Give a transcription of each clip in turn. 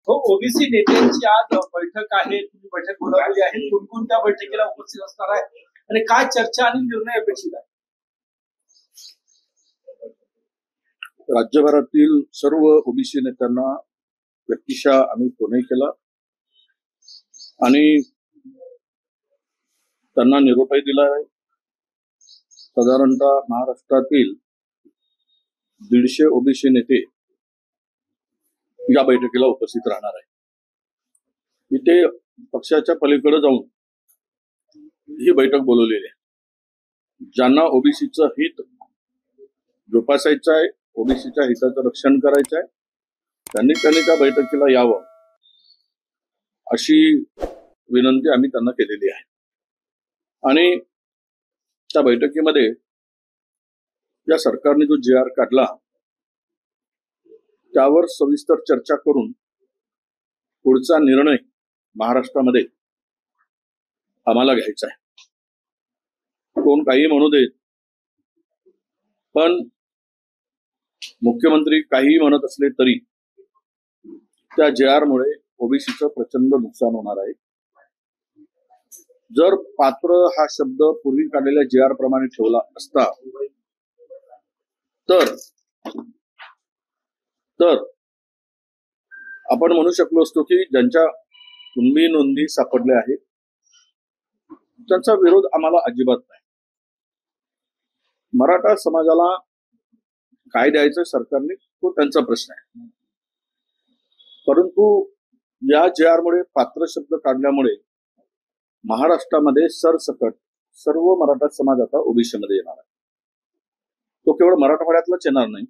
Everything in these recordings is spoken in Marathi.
हो, ओबीसी नेत्यांची आज बैठक आहे. तुम्ही बैठक बोलावली आहे. कोणकोणत्या बैठकीला उपस्थित असणार आहे आणि काय चर्चा आणि निर्णय अपेक्षित आहे? राज्यभरातील सर्व ओबीसी नेत्यांना व्यक्तिशः आम्ही फोनही केला आणि त्यांना निरोपही दिला आहे. साधारणतः महाराष्ट्रातील 150 ओबीसी नेते या बैठकीला उपस्थित राहणार आहे. इथे पक्षाच्या पलीकडे जाऊन ही बैठक बोलवलेली आहे. ज्यांना ओबीसीचं हित जोपासायचं आहे, ओबीसीच्या हिताचं रक्षण करायचं आहे, त्यांनी त्या बैठकीला यावं अशी विनंती आम्ही त्यांना केलेली आहे. आणि त्या बैठकीमध्ये या सरकारने जो JR काढला त्यावर सविस्तर चर्चा करून पुढचा निर्णय महाराष्ट्रामध्ये आम्हाला घ्यायचा आहे. कोण काही म्हणू देत, पण मुख्यमंत्री काही म्हणत असले तरी त्या JR मुळे ओबीसीचं प्रचंड नुकसान होणार आहे. जर पात्र हा शब्द पूर्वी काढलेल्या JR प्रमाणे ठेवला असता तर आपण म्हणू शकलो असतो की ज्यांच्या कुणबी नोंदी सापडल्या आहेत त्यांचा विरोध आम्हाला अजिबात नाही. मराठा समाजाला काय द्यायचं सरकारने तो त्यांचा प्रश्न आहे. परंतु या JR मुळे पात्र शब्द काढल्यामुळे महाराष्ट्रामध्ये सरसकट सर्व मराठा समाज आता ओबीसी मध्ये येणार आहे. तो केवळ मराठवाड्यातलाच येणार नाही.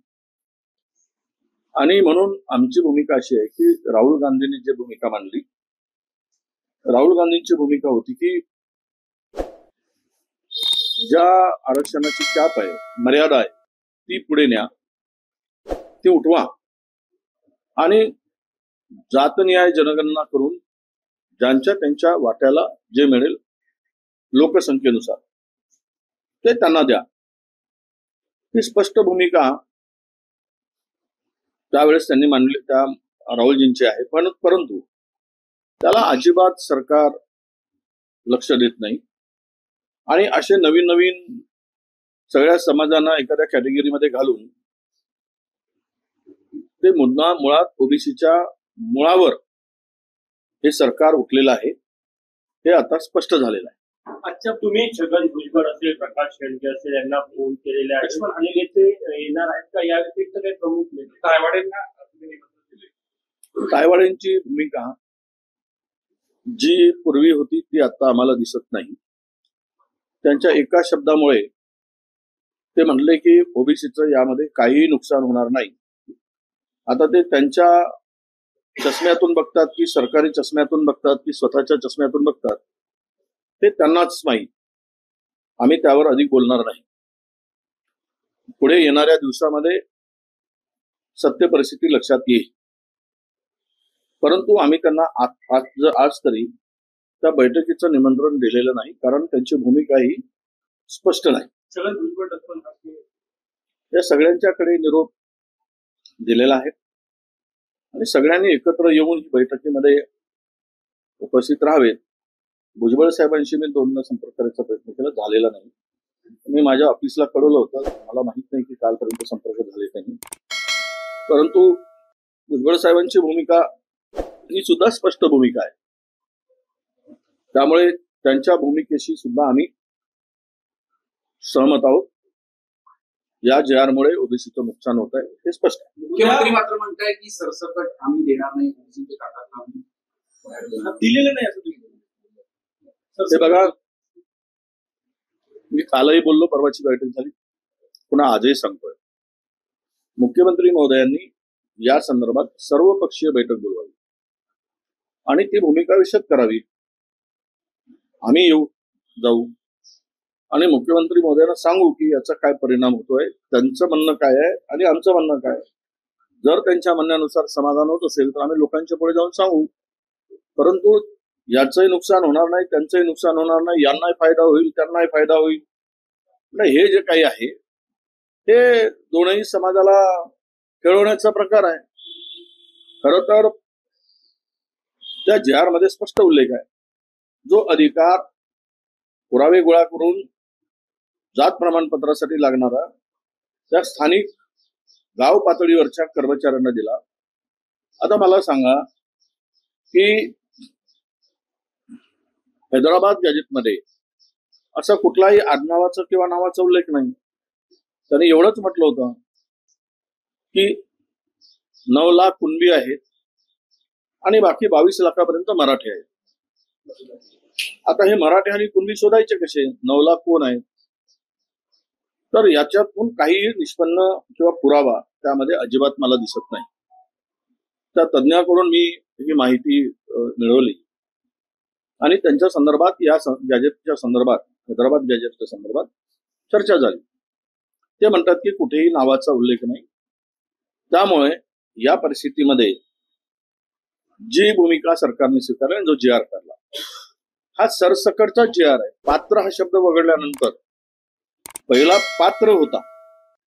आणि म्हणून आमची भूमिका अशी आहे की राहुल गांधींनी जी भूमिका मांडली, राहुल गांधींची भूमिका होती की ज्या आरक्षणाची कॅप आहे, मर्यादा आहे, ती पुढे न्या, ती उठवा आणि जातनिहाय जनगणना करून ज्यांच्या त्यांच्या वाट्याला जे मिळेल लोकसंख्येनुसार ते त्यांना द्या. ही स्पष्ट भूमिका त्यावेळेस त्यांनी मांडली, त्या राहुलजींची आहे. परंतु त्याला अजिबात सरकार लक्ष देत नाही आणि असे नवीन नवीन सगळ्या समाजांना एखाद्या कॅटेगरीमध्ये घालून ते मुळात ओबीसीच्या मुळावर हे सरकार उठलेलं आहे हे आता स्पष्ट झालेलं आहे. अच्छा, तुम्ही छगन भुजबळ असेल, प्रकाश शेंडगे असेल यांना फोन केलेले आहे आणि नेते येणार आहेत का? या व्यतिरिक्त काही प्रमुख नेते तायवाड्यांची भूमिका जी पूर्वी होती ती आता आम्हाला दिसत नाही. त्यांच्या एका शब्दामुळे ते म्हणले की ओबीसीचं यामध्ये काहीही नुकसान होणार नाही. आता ते त्यांच्या चष्म्यातून बघतात की सरकारी चष्म्यातून बघतात की स्वतःच्या चष्म्यातून बघतात ते त्यांनाच माहीत. आम्ही त्यावर अधिक बोलणार नाही. पुढे येणाऱ्या दिवसामध्ये सत्य परिस्थिती लक्षात येईल. परंतु आम्ही त्यांना आज तरी त्या बैठकीचं निमंत्रण दिलेलं नाही, कारण त्यांची भूमिका ही स्पष्ट नाही. या सगळ्यांच्याकडे निरोप दिलेला आहे आणि सगळ्यांनी एकत्र येऊन ही बैठकीमध्ये उपस्थित राहावेत. भुजबळ साहेबांशी मी 2दा संपर्क करायचा प्रयत्न केला, झालेला नाही. मी माझ्या ऑफिसला कळवलं होतं, मला माहित नाही की कालपर्यंत संपर्क झाले त्यांनी. परंतु भुजबळ साहेबांची भूमिका ही सुद्धा स्पष्ट भूमिका आहे. त्यामुळे त्यांच्या भूमिकेशी सुद्धा आम्ही सहमत आहोत. या JR मुळे ओबीसीचं नुकसान होत आहे हे स्पष्ट आहे. मुख्यमंत्री मात्र म्हणताय की सरसकट आम्ही देणार नाही, दिलेलं नाही असं ते बघा, मी कालही बोललो, परवाची बैठक झाली, पुन्हा आजही सांगतोय, मुख्यमंत्री महोदयांनी या संदर्भात सर्वपक्षीय बैठक बोलवावी आणि ती भूमिका विशद करावी. आम्ही जाऊ आणि मुख्यमंत्री महोदयांना सांगू की याचा काय परिणाम होतोय, त्यांचं म्हणणं काय आहे आणि आमचं म्हणणं काय आहे. जर त्यांच्या म्हणण्यानुसार समाधान होत असेल तर आम्ही लोकांच्या पुढे जाऊन सांगू. परंतु याचंही नुकसान होणार नाही, त्यांचंही नुकसान होणार नाही, यांनाही फायदा होईल, त्यांनाही फायदा होईल. हे जे काही आहे हे दोनही समाजाला खेळवण्याचा प्रकार आहे. खरं तर त्या JR मध्ये स्पष्ट उल्लेख आहे, जो अधिकार पुरावे गोळा करून जात प्रमाणपत्रासाठी लागणारा त्या स्थानिक गाव पातळीवरच्या कर्मचाऱ्यांना दिला. आता मला सांगा की हैदराबाद गॅजेटमध्ये असा कुठलाही आडनावाचा किंवा नावाचा उल्लेख नाही. त्यांनी एवढंच म्हटलं होतं की 9 लाख कुणबी आहेत आणि बाकी 22 लाखापर्यंत मराठी आहेत. आता हे मराठी आणि कुणबी शोधायचे कसे? 9 लाख कोण आहेत? तर याच्यातून काही निष्पन्न किंवा पुरावा त्यामध्ये अजिबात मला दिसत नाही. त्या तज्ज्ञाकडून मी ही माहिती मिळवली आणि त्यांच्या संदर्भात या गॅजेटच्या संदर्भात, हैदराबाद गॅजेटच्या संदर्भात चर्चा झाली. ते म्हणतात की कुठेही नावाचा उल्लेख नाही. त्यामुळे या परिस्थितीमध्ये जी भूमिका सरकारने स्वीकारली आणि जो JR काढला, हा सरसकटचा JR आहे. पात्र हा शब्द वगळल्यानंतर पहिला पात्र होता,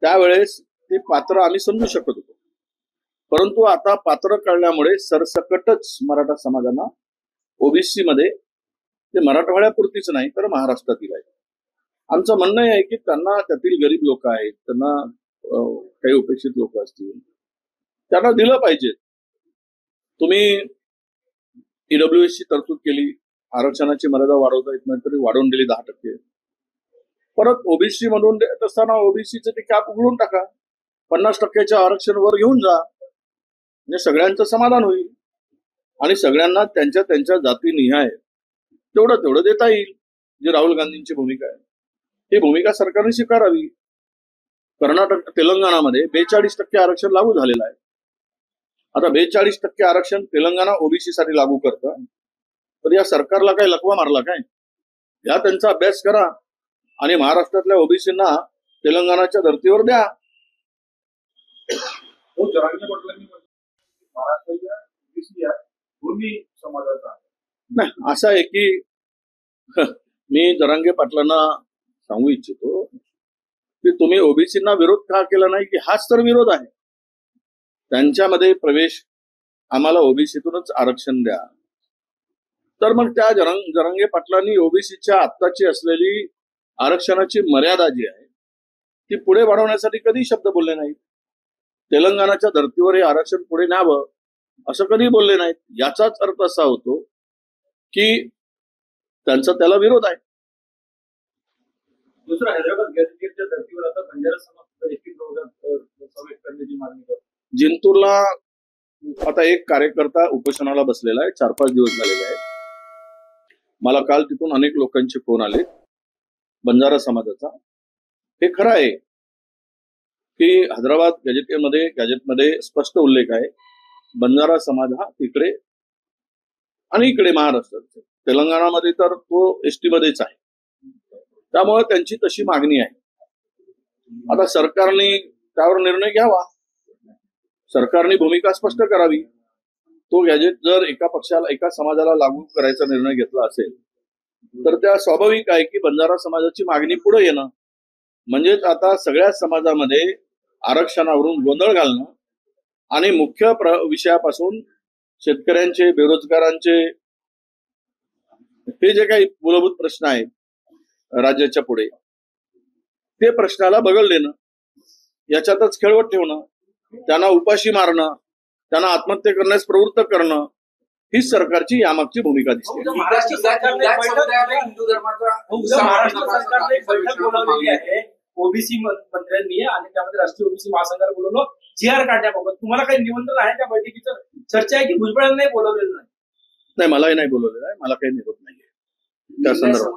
त्यावेळेस ते पात्र आम्ही समजू शकत होतो. परंतु आता पात्र काढल्यामुळे सरसकटच मराठा समाजाला OBC मध्ये, ते मराठवाड्यापुरतीच नाही तर महाराष्ट्रातील आहे. आमचं म्हणणं आहे की त्यांना, त्यातील गरीब लोक आहेत, त्यांना काही उपेक्षित लोक असतील, त्यांना दिलं पाहिजे. तुम्ही EWS ची तरतूद केली, आरक्षणाची मर्यादा वाढवता येत नाही तरी वाढवून दिली 10%. परत OBC मधून देत असताना OBCचं ते कॅप उघडून टाका, 50%च्या आरक्षण वर घेऊन जा, म्हणजे सगळ्यांचं समाधान होईल आणि सगळ्यांना त्यांच्या त्यांच्या जातीनिहाय तेवढं देता येईल. जी राहुल गांधींची भूमिका आहे, ही भूमिका सरकारने स्वीकारावी. कर्नाटक, तेलंगणामध्ये 42% आरक्षण लागू झालेलं आहे. आता 42% आरक्षण तेलंगणा OBC साठी लागू करतं, तर या सरकारला काय लकवा मारला काय? या त्यांचा अभ्यास करा आणि महाराष्ट्रातल्या OBCंना तेलंगणाच्या धर्तीवर द्या. जरांगे पाटलांनी महाराष्ट्राच्या OBC या दोन्ही समाजाचा नाही, असं आहे की मी जरांगे पाटलांना सांगू इच्छितो की तुम्ही OBCंना विरोध का केला नाही, की हाच तर विरोध आहे. त्यांच्यामध्ये प्रवेश, आम्हाला OBCतूनच आरक्षण द्या. तर मग त्या जरांगे पाटलांनी OBCच्या आत्ताची असलेली आरक्षणाची मर्यादा जी आहे ती पुढे वाढवण्यासाठी कधी शब्द बोलले नाहीत. तेलंगणाच्या धर्तीवर हे आरक्षण पुढे न्यावं असं कधी बोलले नाहीत. याचाच अर्थ असा होतो की त्यांचा त्याला विरोध आहे. दुसरा, हैदराबाद गॅजेटच्या धर्तीवर आता बंजारा समाज एसटी समावेश करण्याची मागणी करतो. जिंतूरला आता एक कार्यकर्ता उपोषणाला बसलेला आहे, 4-5 दिवस झालेले आहेत. मला काल तिथून अनेक लोकांचे फोन आले बंजारा समाजाचा. हे खरं आहे की हैदराबाद गॅजेटमध्ये स्पष्ट उल्लेख आहे, बंजारा समाज हा तिकडे आणि इकडे महाराष्ट्रात, तेलंगणामध्ये तर तो ST मध्येच आहे. त्यामुळे त्यांची तशी मागणी आहे. आता सरकारने त्यावर निर्णय घ्यावा, सरकारने भूमिका स्पष्ट करावी. तो गॅजेट जर एका पक्षाला, एका समाजाला लागू करायचा निर्णय घेतला असेल तर त्या स्वाभाविक आहे की बंजारा समाजाची मागणी पुढे येणं. म्हणजेच आता सगळ्या समाजामध्ये आरक्षणावरून गोंधळ घालणं आणि मुख्य विषयापासून शेतकऱ्यांचे, बेरोजगारांचे हे जे काही मूलभूत प्रश्न आहेत राज्याच्या पुढे, ते प्रश्नाला बगल देणं, याच्यातच खेळवत ठेवणं, त्यांना उपाशी मारणं, त्यांना आत्महत्या करण्यास प्रवृत्त करणं, ही सरकारची यामागची भूमिका दिसते. महाराष्ट्र सरकारने हिंदू धर्माचा बैठक बोलावलेली आहे OBC मंत्र्यांनी आणि त्यामध्ये राष्ट्रीय OBC महासंघाला बोलवलं JR काढण्याबाबत. तुम्हाला काही निमंत्रण आहे त्या बैठकीचं? चर्चा आहे की भुजबळांना नाही बोलवलेलं नाही? नाही, मलाही नाही बोलवलेलं आहे, मला काही निरोप नाहीये त्या संदर्भात.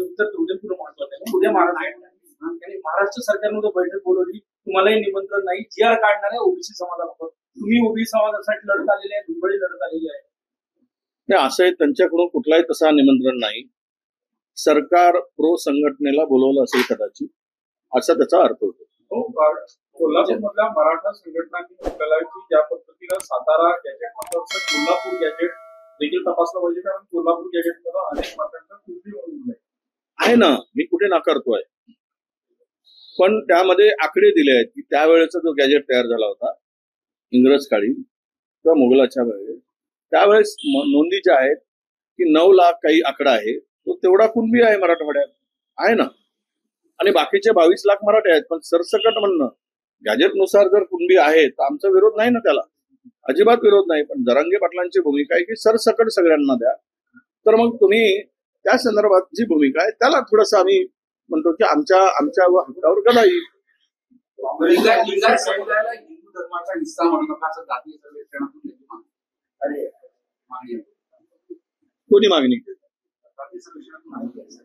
उत्तर महत्वाचं आहे. उद्या महाराष्ट्र सरकारनं बैठक बोलवली, तुम्हालाही निमंत्रण नाही, JR काढणार आहे OBC समाजाबाबत. तुम्ही OBC समाजासाठी लढत आलेले आहे, भुजबळ लढत आलेली आहे. नाही, असं कुठलाही तसा निमंत्रण नाही. सरकार प्रो संघटनेला बोलवलं असेल कदाचित, असा त्याचा अर्थ होतो. कोल्हापूरमधल्या मराठा संघटनांनी म्हटलेलं की ज्या पद्धतीनं सातारा गॅजेट म्हणतात तसं कोल्हापूर गॅजेट देखील तपासलं पाहिजे, कारण कोल्हापूर गॅजेटमध्ये अनेक मतांचा कुठली म्हणून आहे ना, मी कुठे नाकारतोय, पण त्यामध्ये आकडे दिले आहेत की त्यावेळेचा जो गॅजेट तयार झाला होता इंग्रज काळी, किंवा मोगलाच्या वेळेस त्यावेळेस नोंदी ज्या आहेत की 9 लाख काही आकडा आहे तो तेवढा कुणबी आहे मराठवाड्यात आहे ना, आणि बाकीचे 22 लाख मराठी आहेत. पण सरसकट म्हणणं गॅजेटनुसार जर कुणबी आहे तर आमचा विरोध नाही ना, त्याला अजिबात विरोध नाही. पण जरांगे पाटलांची भूमिका आहे की सरसकट सगळ्यांना द्या. तर मग तुम्ही त्या संदर्भात जी भूमिका आहे त्याला थोडस आम्ही म्हणतो की आमच्या हक्कावर गदा येईल. लिंगायत समुदायाला हिंदू धर्माचा हिस्सा म्हणू नका असं जातीय सर्वेक्षणातून मागणी आहे. कोणी मागणी केली? जातीय सर्वेक्षणातून माहिती आहे, सर.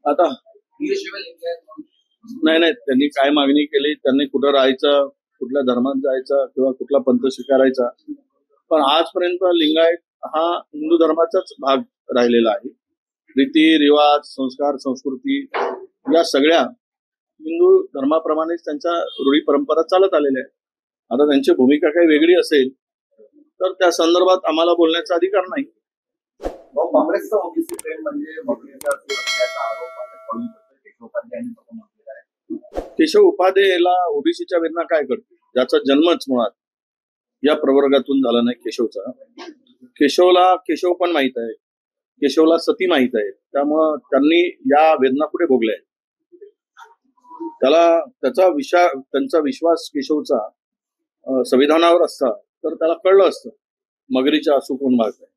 आता लिंगाशिवाय लिंगायत म्हणून नाही, त्यांनी काय मागणी केली, त्यांनी कुठं राहायचं, कुठल्या धर्मात जायचं किंवा कुठला पंथ स्वीकारायचा, पण आजपर्यंत लिंगायत हा हिंदू धर्माचाच भाग राहिलेला आहे. रीती रिवाज, संस्कार, संस्कृती या सगळ्या हिंदू धर्माप्रमाणेच त्यांच्या रूढी परंपरा चालत आलेल्या आहेत. आता त्यांची भूमिका काही वेगळी असेल तर त्या संदर्भात आम्हाला बोलण्याचा अधिकार नाही. काँग्रेसचा ओबीसी ट्रेंड म्हणजे वकिलीचा आरोप केशवोपाध्याय यांनी म्हटलेला आहे. केशव उपाध्यायला ओबीसीच्या वेदना काय करते, ज्याचा जन्मच मुळात या प्रवर्गातून झाला नाही केशवचा. केशवला केशव पण माहित आहे, केशवला सती माहित आहे, त्यामुळं त्यांनी या वेदना कुठे भोगल्या आहेत. त्यांचा विश्वास केशवचा संविधानावर असता तर त्याला कळलं असतं मगरीच्या आसू कोण मागत आहे.